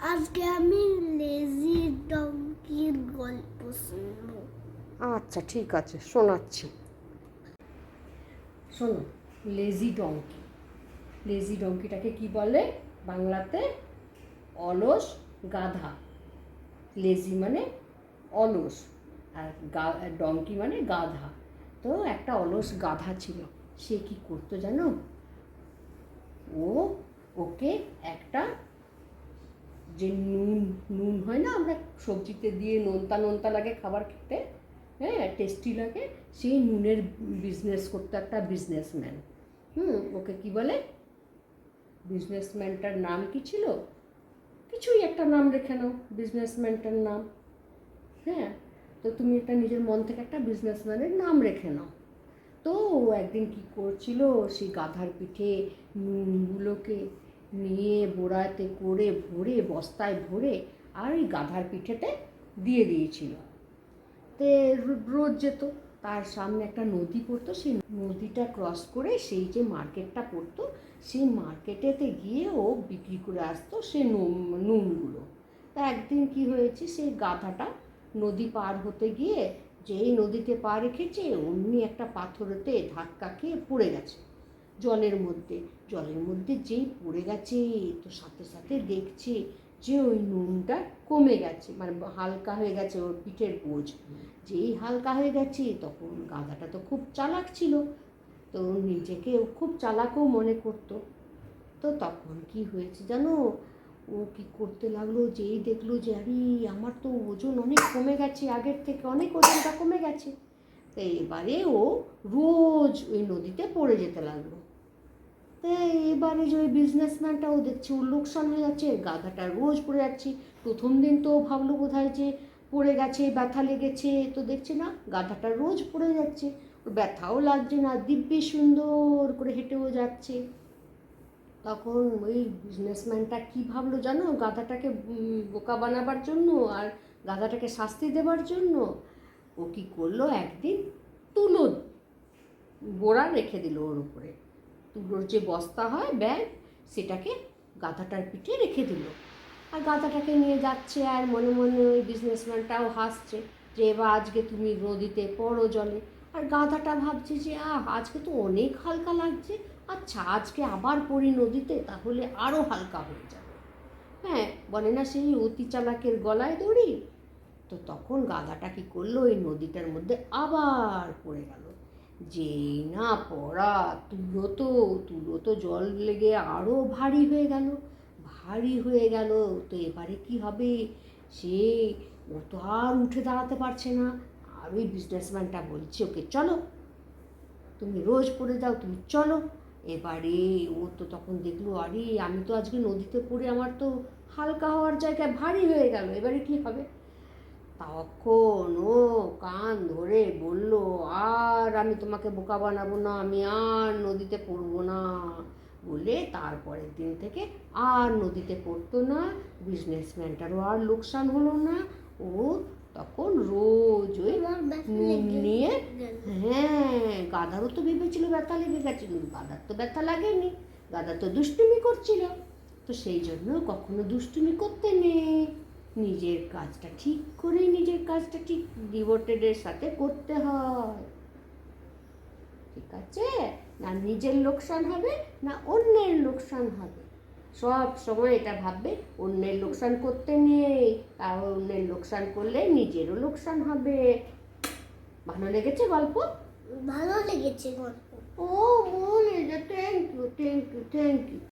আজকে আমি লেজি ডঙ্কির গল্প শুনবো। আচ্ছা ঠিক আছে, শোনাচ্ছি। শোনো, লেজি ডঙ্কি। লেজি ডঙ্কিটাকে কি বলে বাংলাতে? অলস গাধা। লেজি মানে অলস, আর ডঙ্কি মানে গাধা। তো একটা অলস গাধা ছিল। সে কি করতো জানো? ওকে একটা যে নুন নুন হয় না, আমরা সবজিতে দিয়ে নোনতা নোনতা লাগে খাবার খেতে, হ্যাঁ টেস্টি লাগে, সেই নুনের বিজনেস করতো একটা বিজনেসম্যান। ওকে কি বলে? বিজনেসম্যানটার নাম কি ছিল? কিছুই একটা নাম রেখে নাও বিজনেসম্যানটার নাম। হ্যাঁ, তো তুমি একটা নিজের মন থেকে একটা বিজনেসম্যানের নাম রেখে নাও। তো ও একদিন কী করছিল, সেই গাধার পিঠে নুনগুলোকে নিয়ে বোড়াতে করে ভরে, বস্তায় ভরে, আর ওই গাধার পিঠেতে দিয়ে দিয়েছিল। তে রোজ যেত, তার সামনে একটা নদী পড়তো, সেই নদীটা ক্রস করে সেই যে মার্কেটটা পড়তো, সেই মার্কেটেতে গিয়ে ও বিক্রি করে আসতো সে নুনগুলো। তা একদিন কি হয়েছে, সেই গাধাটা নদী পার হতে গিয়ে যেই নদীতে পা রেখেছে অমনি একটা পাথরেতে ধাক্কা খেয়ে পড়ে গেছে জলের মধ্যে যেই পড়ে গেছে, তো সাথে সাথে দেখছে যে ওই নুনটা কমে গেছে, মানে হালকা হয়ে গেছে ওর পিঠের বোঝ। যেই হালকা হয়ে গেছে, তখন গাধাটা তো খুব চালাক ছিল, তো নিজেকে ও খুব চালাকও মনে করতো। তো তখন কি হয়েছে জানো, ও কি করতে লাগলো, যেই দেখলো যে আরে আমার তো ওজন অনেক কমে গেছে, আগের থেকে অনেক ওজনটা কমে গেছে, তো এবারে ও রোজ ওই নদীতে পড়ে যেতে লাগলো। তো এবারে যে ওই বিজনেসম্যানটাও দেখছে ওর লোকসান হয়ে যাচ্ছে, গাধাটা রোজ পড়ে যাচ্ছে। প্রথম দিন তো ভাবলো বোধহয় যে পড়ে গেছে, ব্যথা লেগেছে, তো দেখছে না গাধাটা রোজ পড়ে যাচ্ছে, ওর ব্যথাও লাগছে না, দিব্যি সুন্দর করে হেঁটেও যাচ্ছে। তখন ওই বিজনেসম্যানটা কী ভাবলো জানো, গাধাটাকে বোকা বানাবার জন্য আর গাধাটাকে শাস্তি দেবার জন্য ও কী করলো, একদিন তুলো বোড়া রেখে দিল ওর উপরে, তুলোর যে বস্তা হয় ব্যাগ, সেটাকে গাধাটার পিঠে রেখে দিল। আর গাধাটাকে নিয়ে যাচ্ছে, আর মনে মনে ওই বিজনেসম্যানটাও হাসছে যে এবার আজকে তুমি নদীতে পড়ো জলে। আর গাধাটা ভাবছে যে আজকে তো অনেক হালকা লাগছে, আচ্ছা আজকে আবার পড়ি নদীতে, তাহলে আরও হালকা হয়ে যাবে। হ্যাঁ, বলে না সেই অতি চালাকের গলায় দড়ি। তো তখন গাধাটা কী করলো, ওই নদীটার মধ্যে আবার পড়ে গেল। যেই না পড়া, তুলো তো জল লেগে আরও ভারী হয়ে গেল। তো এবারে কি হবে, সে ও তো আর উঠে দাঁড়াতে পারছে না। আর ওই বিজনেসম্যানটা বলছে ওকে, চলো তুমি রোজ পড়ে যাও, তুমি চলো। এবারে ও তো তখন দেখলো আরে আমি তো আজকে নদীতে পড়ে আমার তো হালকা হওয়ার জায়গায় ভারী হয়ে গেল, এবারে কি হবে। তখন ও কান ধরে বলল, আর আমি তোমাকে বোকা বানাবো না, আমি আর নদীতে পড়বো না, বলে তারপরের দিন থেকে আর নদীতে পড়তো না। বিজনেসম্যানটারও আর লোকসান হলো না। ও তখন রোজ ওই নুন নিয়ে, হ্যাঁ গাধারও তো ভেবেছিল ব্যথা লেগে গেছে, কিন্তু গাধার তো ব্যথা লাগেনি, গাধা তো দুষ্টুমি করছিল। তো সেই জন্য কখনো দুষ্টুমি করতে নেই, নিজের কাজটা ঠিক করে, নিজের কাজটা ঠিক ডিভোটেডের সাথে করতে হয়, ঠিক আছে? না নিজের লোকসান হবে না অন্যের লোকসান হবে, সব সময় এটা ভাববে অন্যের লোকসান করতে নেই, তাহলে অন্যের লোকসান করলে নিজেরও লোকসান হবে। ভালো লেগেছে গল্প? ভালো লেগেছে গল্প। ও মনে, thank you thank you thank you.